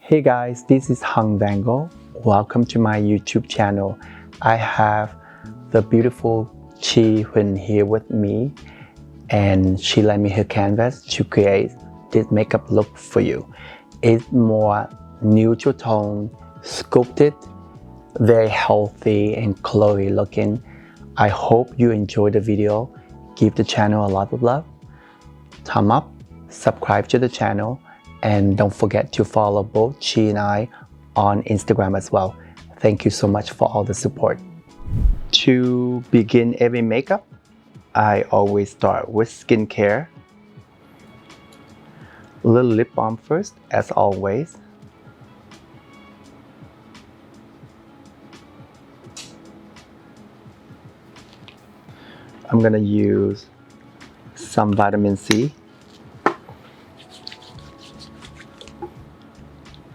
Hey guys, this is Vanngo. Welcome to my YouTube channel. I have the beautiful Chi Huyen here with me, and she lent me her canvas to create this makeup look for you. It's more neutral tone, sculpted, very healthy and glowy looking. I hope you enjoy the video. Give the channel a lot of love. Thumb up, subscribe to the channel, and don't forget to follow both Chi and I on Instagram as well. Thank you so much for all the support. To begin every makeup, I always start with skincare. A little lip balm first, as always. I'm gonna use some vitamin C.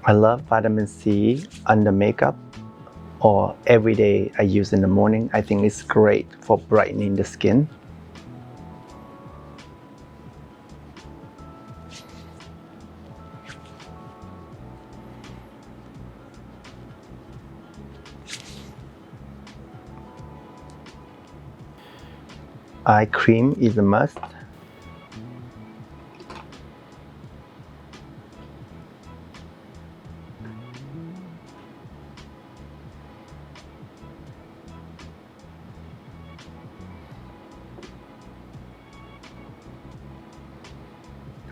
I love vitamin C under makeup, or every day I use in the morning. I think it's great for brightening the skin. Eye cream is a must.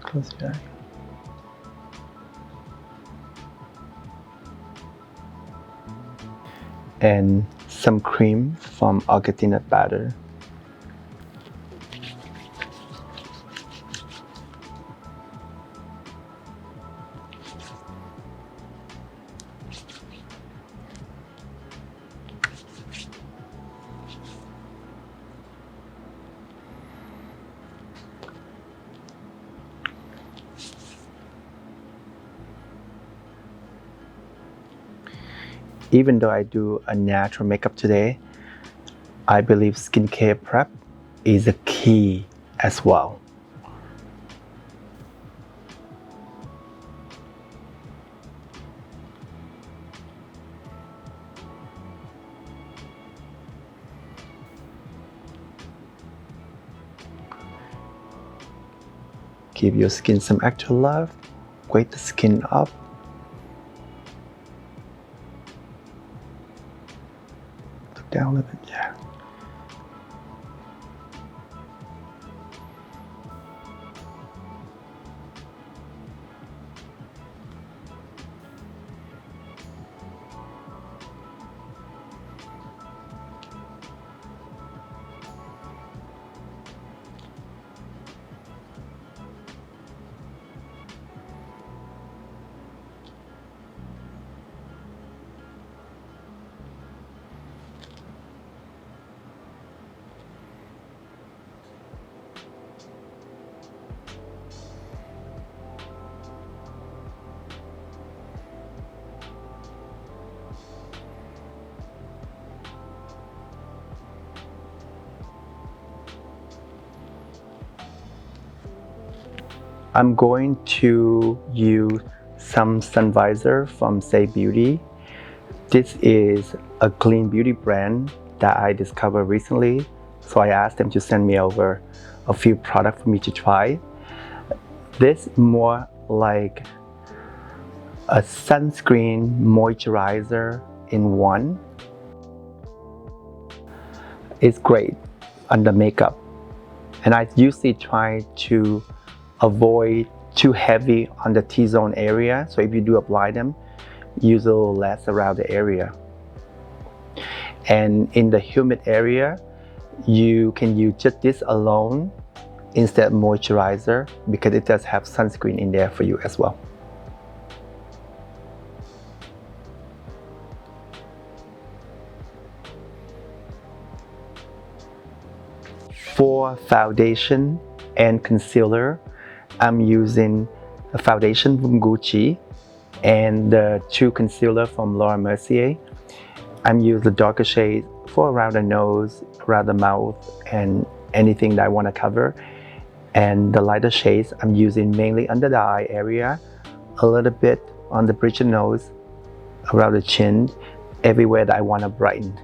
Close your eye. And some cream from Argentina butter. Even though I do a natural makeup today, I believe skincare prep is a key as well. Give your skin some extra love, wake the skin up. Down a bit, yeah. I'm going to use some sun visor from Say Beauty. This is a clean beauty brand that I discovered recently, so I asked them to send me over a few products for me to try. This is more like a sunscreen moisturizer in one. It's great under makeup, and I usually try to avoid too heavy on the T-zone area, so if you do apply them, use a little less around the area. And in the humid area, you can use just this alone instead of moisturizer, because it does have sunscreen in there for you as well. For foundation and concealer, I'm using a foundation from Gucci and the two concealer from Laura Mercier. I'm using the darker shade for around the nose, around the mouth, and anything that I want to cover. And the lighter shades I'm using mainly under the eye area, a little bit on the bridge of the nose, around the chin, everywhere that I want to brighten.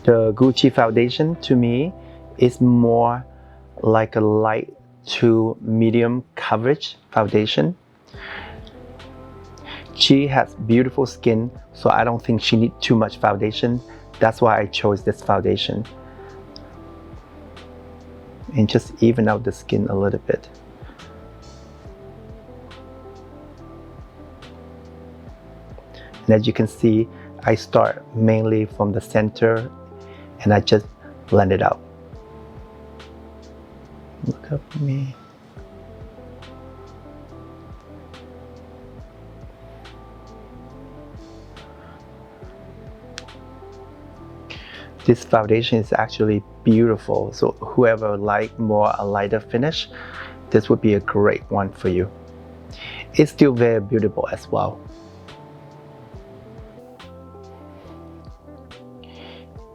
The Gucci foundation to me is more like a light to medium coverage foundation. She has beautiful skin, so I don't think she needs too much foundation. That's why I chose this foundation. And just even out the skin a little bit. And as you can see, I start mainly from the center and I just blend it out. Look up at me. This foundation is actually beautiful, so whoever like more a lighter finish, this would be a great one for you. It's still very beautiful as well.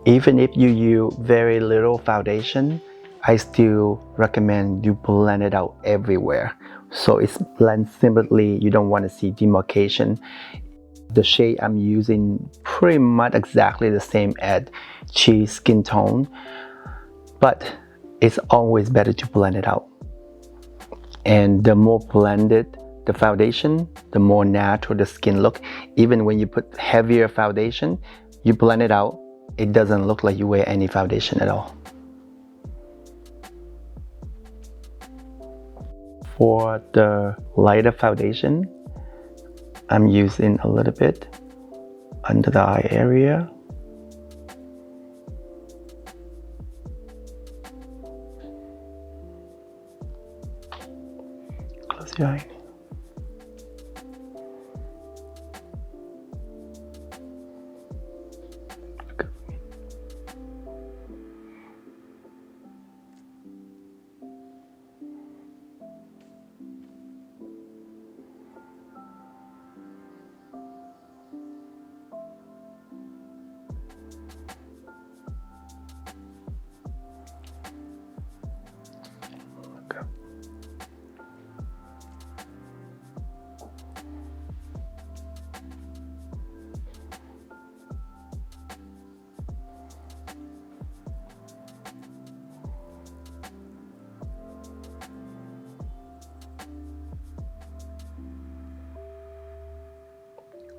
Even if you use very little foundation, I still recommend you blend it out everywhere. So it's blends seamlessly, you don't want to see demarcation. The shade I'm using pretty much exactly the same as Chi's skin tone, but it's always better to blend it out. And the more blended the foundation, the more natural the skin look. Even when you put heavier foundation, you blend it out, it doesn't look like you wear any foundation at all. For the lighter foundation, I'm using a little bit under the eye area. Close your eye.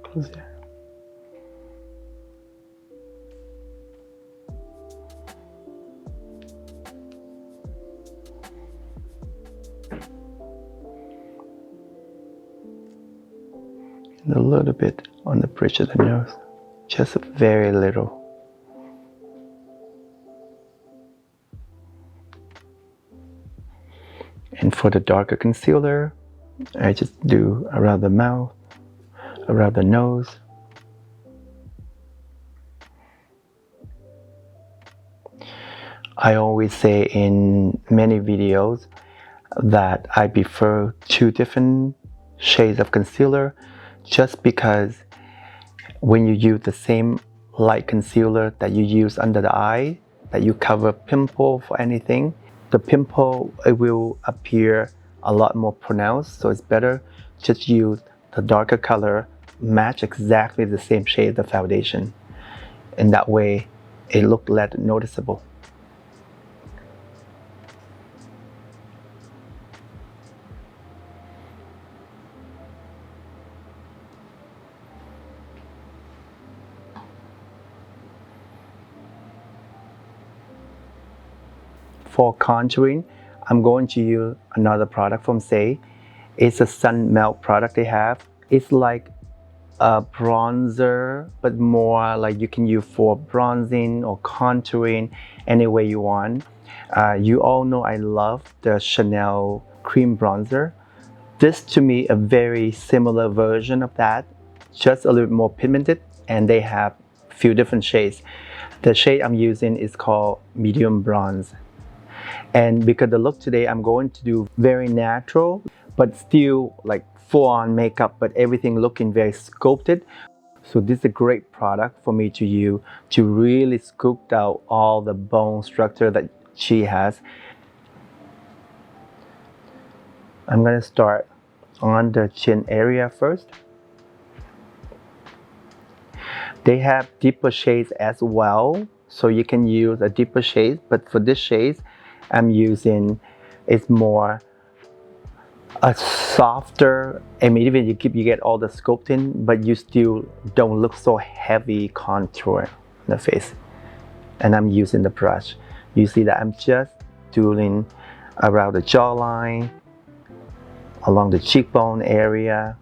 Close it. And a little bit on the bridge of the nose, just very little. And for the darker concealer, I just do around the mouth, around the nose. I always say in many videos that I prefer 2 different shades of concealer just because when you use the same light concealer that you use under the eye, that you cover pimple for anything, the pimple, it will appear a lot more pronounced, so it's better just use the darker color, match exactly the same shade of foundation, and that way it looks less noticeable. For contouring, I'm going to use another product from Say. It's a sun melt product they have. It's like a bronzer, but more like you can use for bronzing or contouring any way you want. You all know I love the Chanel cream bronzer. This to me a very similar version of that, just a little bit more pigmented, and they have a few different shades. The shade I'm using is called medium bronze. And because the look today, I'm going to do very natural, but still like full-on makeup, but everything looking very sculpted. So this is a great product for me to use to really sculpt out all the bone structure that she has. I'm gonna start on the chin area first. They have deeper shades as well, so you can use a deeper shade, but for this shade I'm using, it's more a softer, I mean even you get all the sculpting, but you still don't look so heavy contour in the face. And I'm using the brush. You see that I'm just doing around the jawline, along the cheekbone area.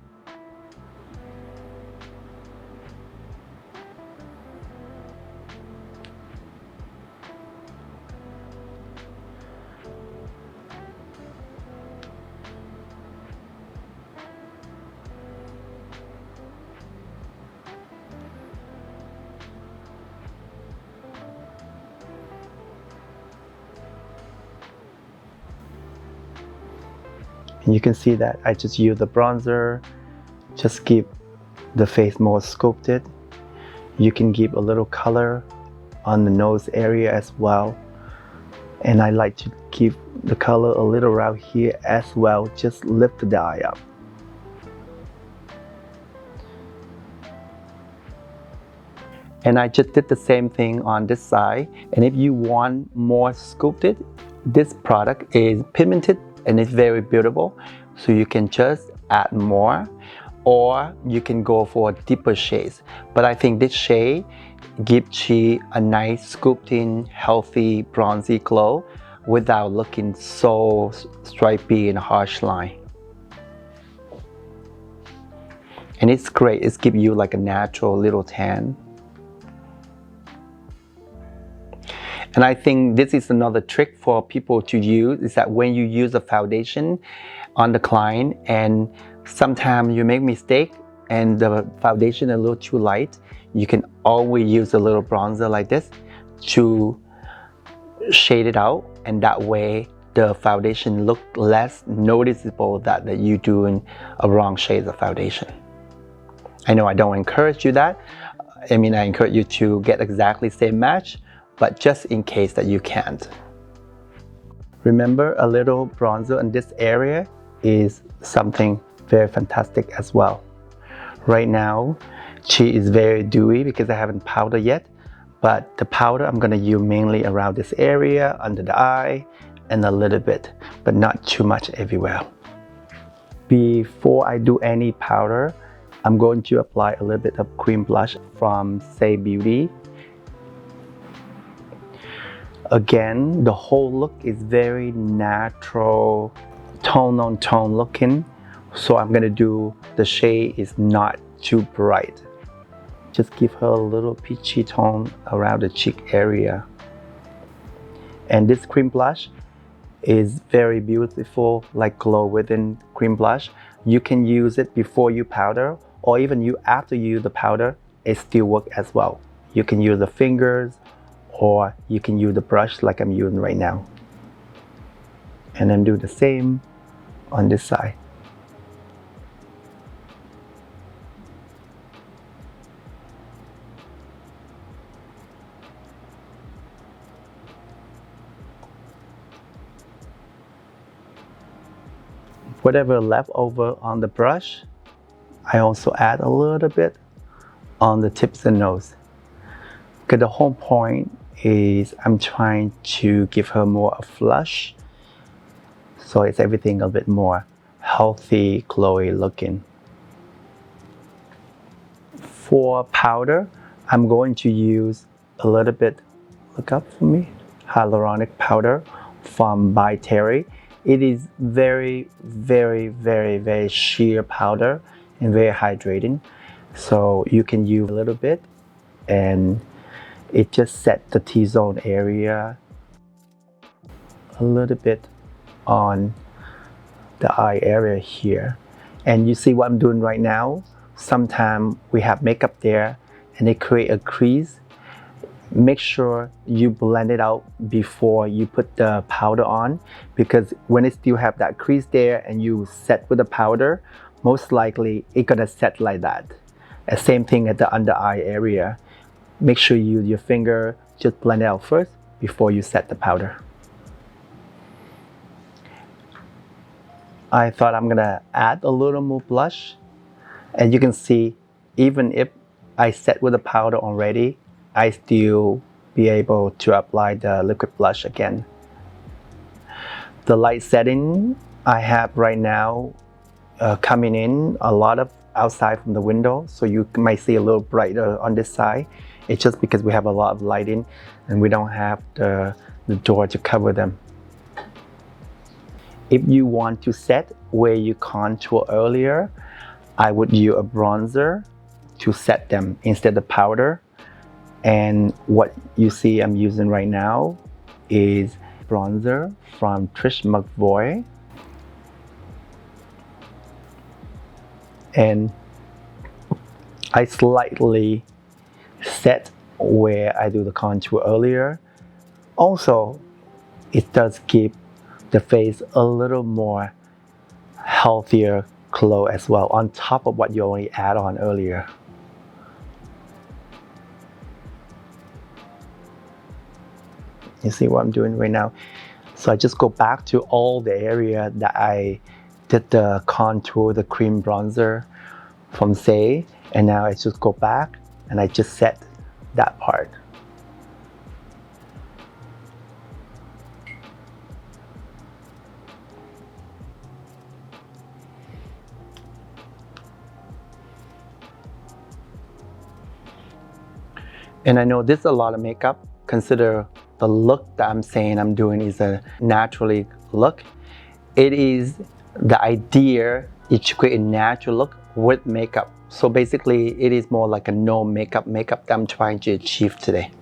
And you can see that I just use the bronzer, just keep the face more sculpted. You can give a little color on the nose area as well. And I like to keep the color a little around here as well, just lift the eye up. And I just did the same thing on this side. And if you want more sculpted, this product is pigmented and it's very beautiful. So you can just add more, or you can go for deeper shades. But I think this shade gives you a nice sculpting, healthy, bronzy glow without looking so stripy and harsh line. And it's great, it's give you like a natural little tan. And I think this is another trick for people to use, is that when you use a foundation on the client and sometimes you make mistake and the foundation a little too light, you can always use a little bronzer like this to shade it out, and that way the foundation look less noticeable that you're doing a wrong shade of foundation. I know I don't encourage you that. I mean, I encourage you to get exactly same match, but just in case that you can't. Remember, a little bronzer in this area is something very fantastic as well. Right now, she is very dewy because I haven't powdered yet, but the powder I'm gonna use mainly around this area, under the eye, and a little bit, but not too much everywhere. Before I do any powder, I'm going to apply a little bit of cream blush from Say Beauty. Again, the whole look is very natural, tone on tone looking. So I'm gonna do, the shade is not too bright. Just give her a little peachy tone around the cheek area. And this cream blush is very beautiful, like glow within cream blush. You can use it before you powder, or even after you use the powder, it still works as well. You can use the fingers, or you can use the brush like I'm using right now. And then do the same on this side. Whatever left over on the brush, I also add a little bit on the tips and nose. Because the whole point is I'm trying to give her more a flush, so it's everything a bit more healthy, glowy looking. For powder, I'm going to use a little bit, look up for me, hyaluronic powder from by Terry. It is very, very, very, very sheer powder and very hydrating. So you can use a little bit, and it just sets the T-zone area a little bit on the eye area here. And you see what I'm doing right now? Sometimes we have makeup there and they create a crease. Make sure you blend it out before you put the powder on, because when it still have that crease there and you set with the powder, most likely it's gonna set like that. And same thing at the under eye area. Make sure you use your finger, just blend it out first before you set the powder. I thought I'm gonna add a little more blush, and you can see even if I set with the powder already, I still be able to apply the liquid blush again. The light setting I have right now coming in a lot of outside from the window, so you might see a little brighter on this side. It's just because we have a lot of lighting and we don't have the door to cover them. If you want to set where you contour earlier, I would use a bronzer to set them instead of powder. And what you see I'm using right now is bronzer from Trish McVoy. And I slightly set where I do the contour earlier. Also, it does give the face a little more healthier glow as well, on top of what you already add on earlier. You see what I'm doing right now? So I just go back to all the area that I did the contour, the cream bronzer from Say, and now I just go back and I just set that part. And I know this is a lot of makeup. Consider the look that I'm saying I'm doing is a naturally look. It is the idea is to create a natural look with makeup. So basically it is more like a no makeup that I'm trying to achieve today.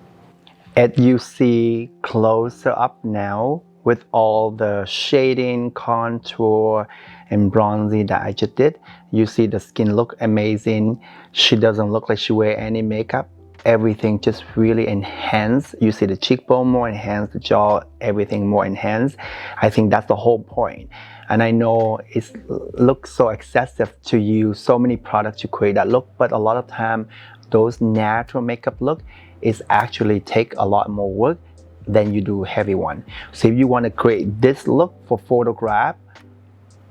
As you see closer up now with all the shading, contour and bronzing that I just did, you see the skin look amazing. She doesn't look like she wear any makeup. Everything just really enhanced. You see the cheekbone more enhanced, the jaw, everything more enhanced. I think that's the whole point. And I know it looks so excessive to use so many products to create that look, but a lot of time those natural makeup look is actually take a lot more work than you do heavy one. So if you want to create this look for photograph,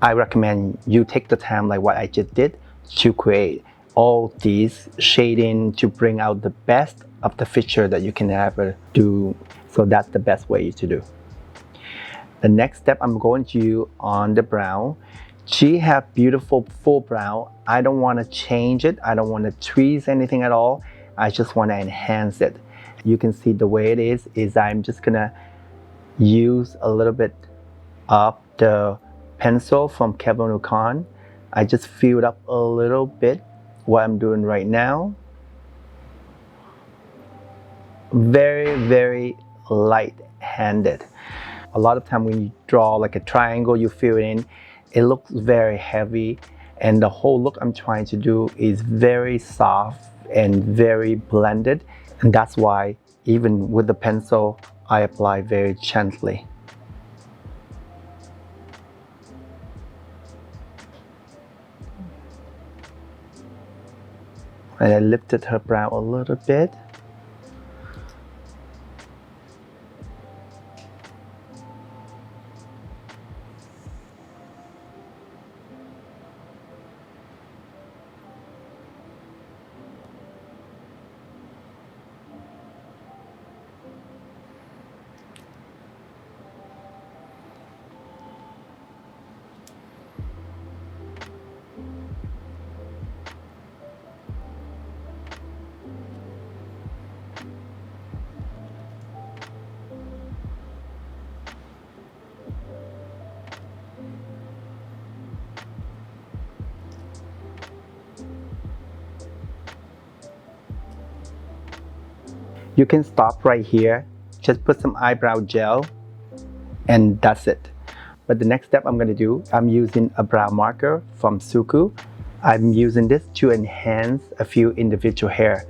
I recommend you take the time like what I just did to create all these shading to bring out the best of the feature that you can ever do. So that's the best way to do. The next step I'm going to use on the brow. She have beautiful full brow. I don't want to change it. I don't want to tweeze anything at all. I just want to enhance it. You can see the way it is I'm just gonna use a little bit of the pencil from Kevin O'Con. I just filled up a little bit what I'm doing right now. Very, very light-handed. A lot of time when you draw like a triangle, you fill it in, it looks very heavy, and the whole look I'm trying to do is very soft and very blended, and that's why even with the pencil I apply very gently. And I lifted her brow a little bit. You can stop right here, just put some eyebrow gel, and that's it. But the next step I'm going to do, I'm using a brow marker from Suku. I'm using this to enhance a few individual hair.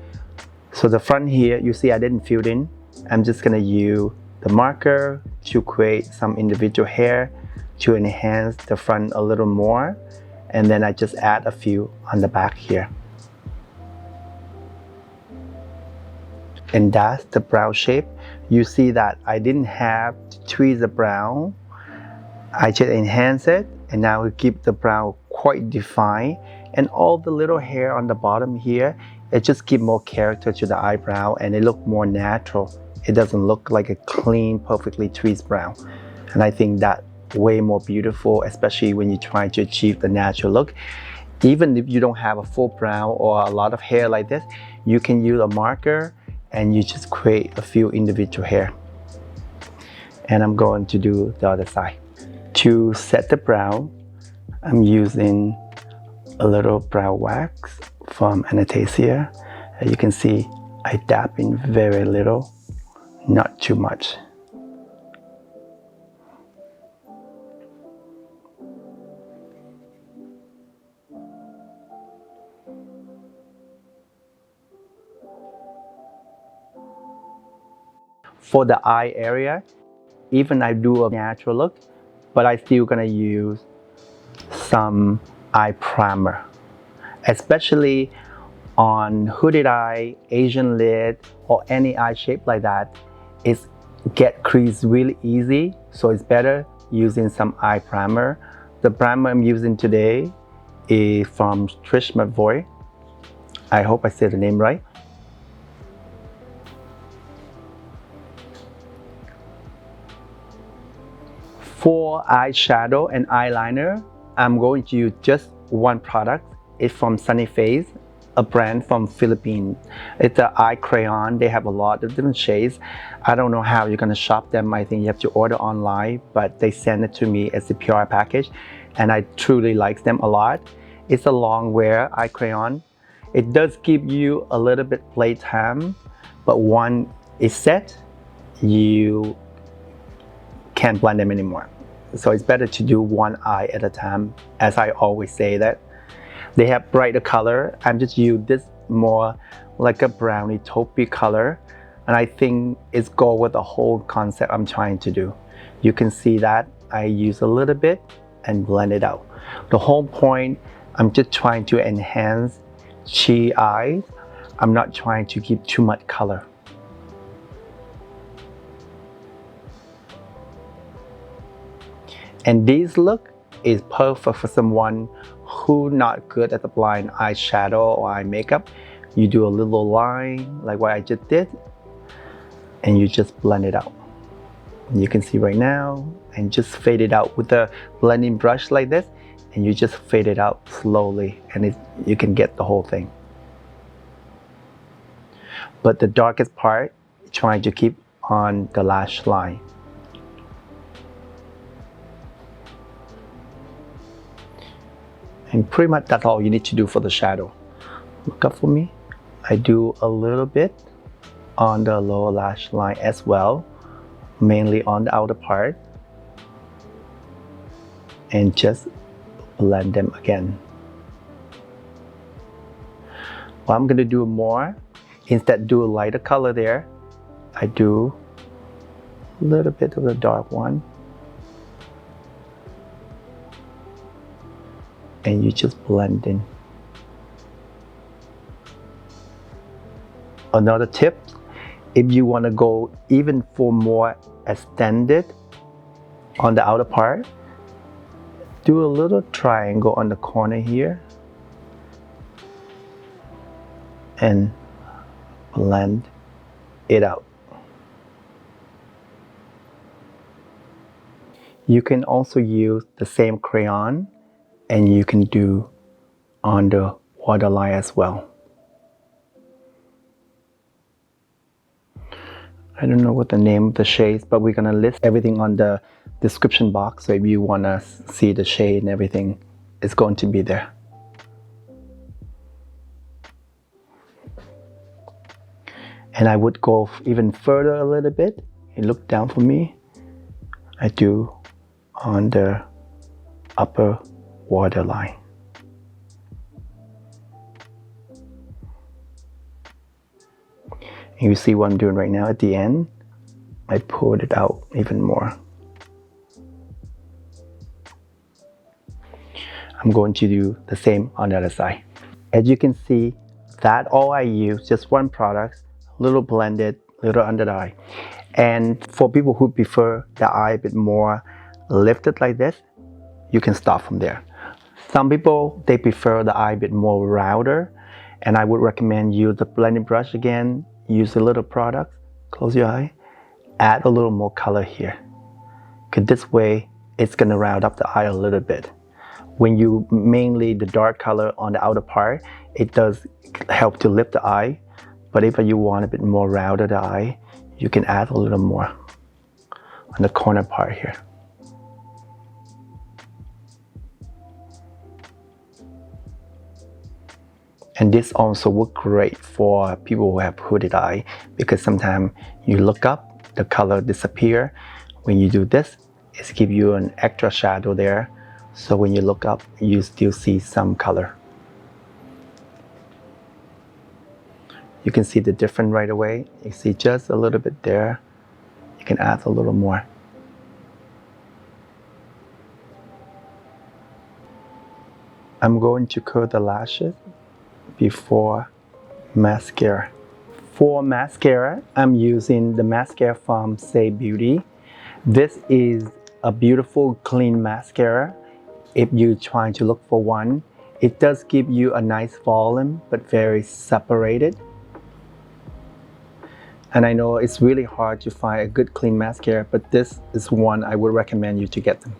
So the front here, you see I didn't fill in. I'm just going to use the marker to create some individual hair to enhance the front a little more. And then I just add a few on the back here. And that's the brow shape. You see that I didn't have to tweeze the brow. I just enhance it, and now we keep the brow quite defined. And all the little hair on the bottom here, It just gives more character to the eyebrow and it looks more natural. It doesn't look like a clean, perfectly tweezed brow. And I think that way more beautiful, especially when you try to achieve the natural look. Even if you don't have a full brow or a lot of hair like this, you can use a marker and you just create a few individual hair. And I'm going to do the other side. To set the brow, I'm using a little brow wax from Anastasia. As you can see, I dab in very little, not too much. For the eye area, even I do a natural look, but I still gonna use some eye primer, especially on hooded eye, Asian lid, or any eye shape like that. It's get crease really easy, so it's better using some eye primer. The primer I'm using today is from Trish McVoy. I hope I said the name right. For eyeshadow and eyeliner, I'm going to use just one product. It's from Sunny Face, a brand from Philippines. It's an eye crayon. They have a lot of different shades. I don't know how you're gonna shop them. I think you have to order online, but they send it to me as a PR package, and I truly like them a lot. It's a long wear eye crayon. It does give you a little bit playtime, but once it's set, you can't blend them anymore. So it's better to do one eye at a time, as I always say that. They have brighter color. I'm just use this more like a brownie taupey color, and I think it's go with the whole concept I'm trying to do. You can see that I use a little bit and blend it out. The whole point, I'm just trying to enhance chi eyes. I'm not trying to keep too much color. And this look is perfect for someone who not good at applying eyeshadow or eye makeup. You do a little line like what I just did, and you just blend it out. You can see right now, and just fade it out with a blending brush like this, and you just fade it out slowly, and you can get the whole thing. But the darkest part, trying to keep on the lash line. And pretty much that's all you need to do for the shadow. Look up for me. I do a little bit on the lower lash line as well, mainly on the outer part, and just blend them again. Well, I'm gonna do more. Instead do a lighter color there, I do a little bit of the dark one. And you just blend in. Another tip, if you want to go even for more extended on the outer part, do a little triangle on the corner here and blend it out. You can also use the same crayon, and you can do on the waterline as well. I don't know what the name of the shades, but we're gonna list everything on the description box, so if you wanna see the shade and everything, it's going to be there. And I would go even further a little bit. You look down for me. I do on the upper waterline. And you see what I'm doing right now at the end? I pulled it out even more. I'm going to do the same on the other side. As you can see, that all I use, just one product, little blended, little under the eye. And for people who prefer the eye a bit more lifted like this, you can start from there. Some people, they prefer the eye a bit more rounder, And I would recommend use the blending brush again, use a little product, close your eye, add a little more color here. Because this way, it's gonna round up the eye a little bit. When you mainly the dark color on the outer part, it does help to lift the eye. But if you want a bit more rounded eye, you can add a little more on the corner part here. And this also works great for people who have hooded eye, because sometimes you look up, the color disappear. When you do this, it gives you an extra shadow there. So when you look up, you still see some color. You can see the difference right away. You see just a little bit there. You can add a little more. I'm going to curl the lashes before mascara. For mascara, I'm using the mascara from Say Beauty. This is a beautiful clean mascara. If you're trying to look for one, it does give you a nice volume, but very separated. And I know it's really hard to find a good clean mascara, but this is one I would recommend you to get them.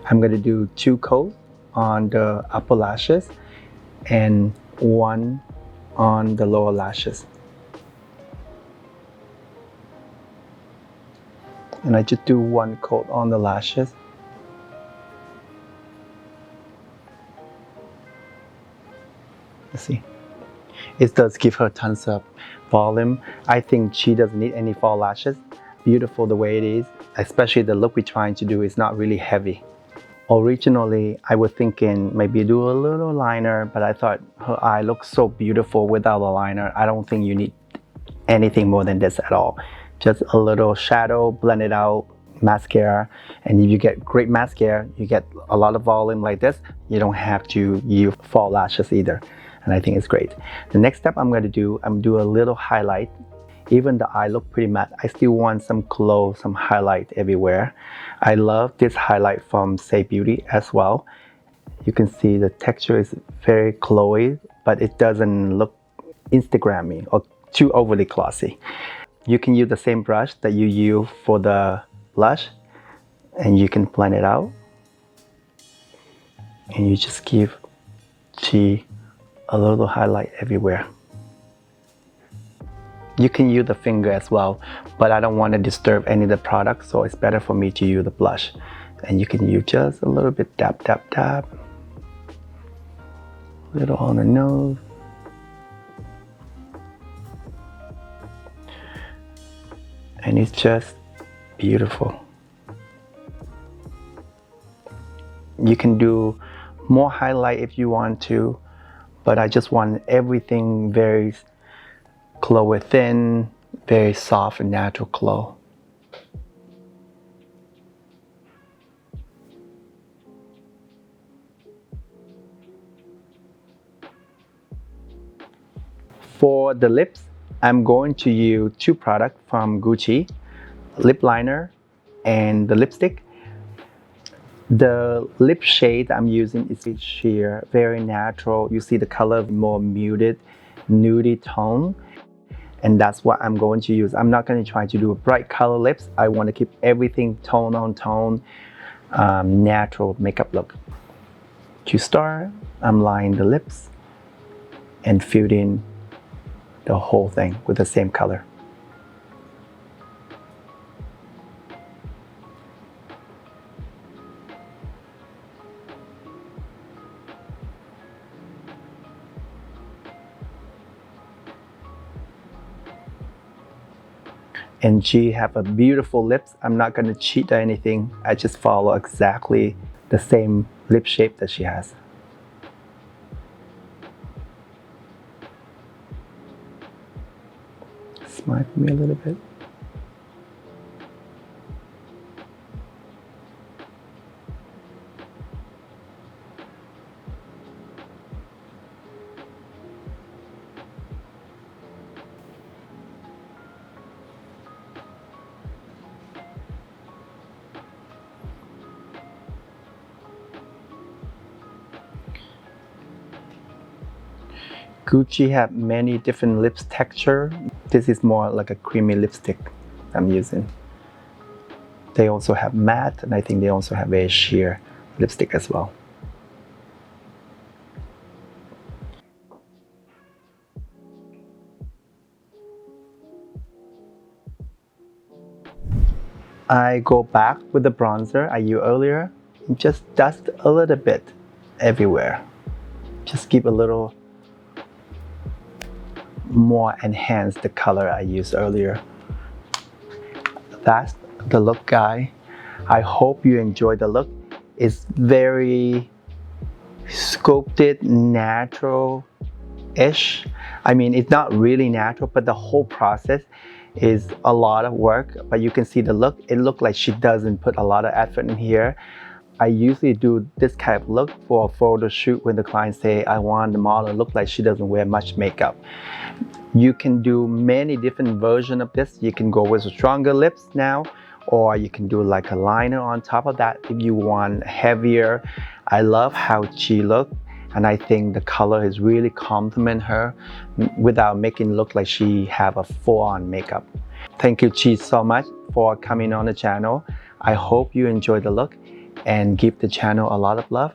I'm going to do 2 coats on the upper lashes and 1 on the lower lashes. And I just do 1 coat on the lashes. Let's see. It does give her tons of volume. I think she doesn't need any false lashes. Beautiful the way it is, especially the look we're trying to do is not really heavy. Originally, I was thinking maybe do a little liner, but I thought her eye looks so beautiful without a liner. I don't think you need anything more than this at all. Just a little shadow, blend it out, mascara. And if you get great mascara, you get a lot of volume like this, you don't have to use false lashes either. And I think it's great. The next step I'm going to do, I'm do a little highlight. Even the eye look pretty matte, I still want some glow, some highlight everywhere. I love this highlight from Say Beauty as well. You can see the texture is very glowy, but it doesn't look Instagrammy or too overly glossy. You can use the same brush that you use for the blush, and you can blend it out. And you just give G a little highlight everywhere. You can use the finger as well, but I don't want to disturb any of the products, so it's better for me to use the blush. And you can use just a little bit, dab, dab, dab. A little on the nose. And it's just beautiful. You can do more highlight if you want to, but I just want everything very glow thin, very soft and natural glow. For the lips, I'm going to use 2 products from Gucci, lip liner and the lipstick. The lip shade I'm using is sheer, very natural. You see the color more muted, nudie tone. And that's what I'm going to use. I'm not going to try to do a bright color lips. I want to keep everything tone on tone, natural makeup look. To start, I'm lining the lips and fill in the whole thing with the same color. And she have a beautiful lips. I'm not going to cheat or anything. I just follow exactly the same lip shape that she has. Smile for me a little bit. Gucci have many different lips texture. This is more like a creamy lipstick I'm using. They also have matte, and I think they also have a sheer lipstick as well. I go back with the bronzer I used earlier and just dust a little bit everywhere. Just give a little more enhance the color I used earlier. That's the look, guy. I hope you enjoy the look. It's very sculpted, natural-ish. I mean, it's not really natural, but the whole process is a lot of work. But you can see the look. It looks like she doesn't put a lot of effort in here. I usually do this kind of look for a photo shoot when the clients say, I want the model to look like she doesn't wear much makeup. You can do many different versions of this. You can go with stronger lips now, or you can do like a liner on top of that if you want heavier. I love how she looks, and I think the color is really complement her without making it look like she have a full-on makeup. Thank you, Chi, so much for coming on the channel. I hope you enjoy the look and give the channel a lot of love.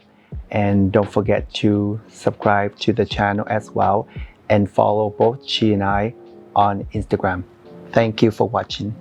And don't forget to subscribe to the channel as well and follow both Chi and I on Instagram. Thank you for watching.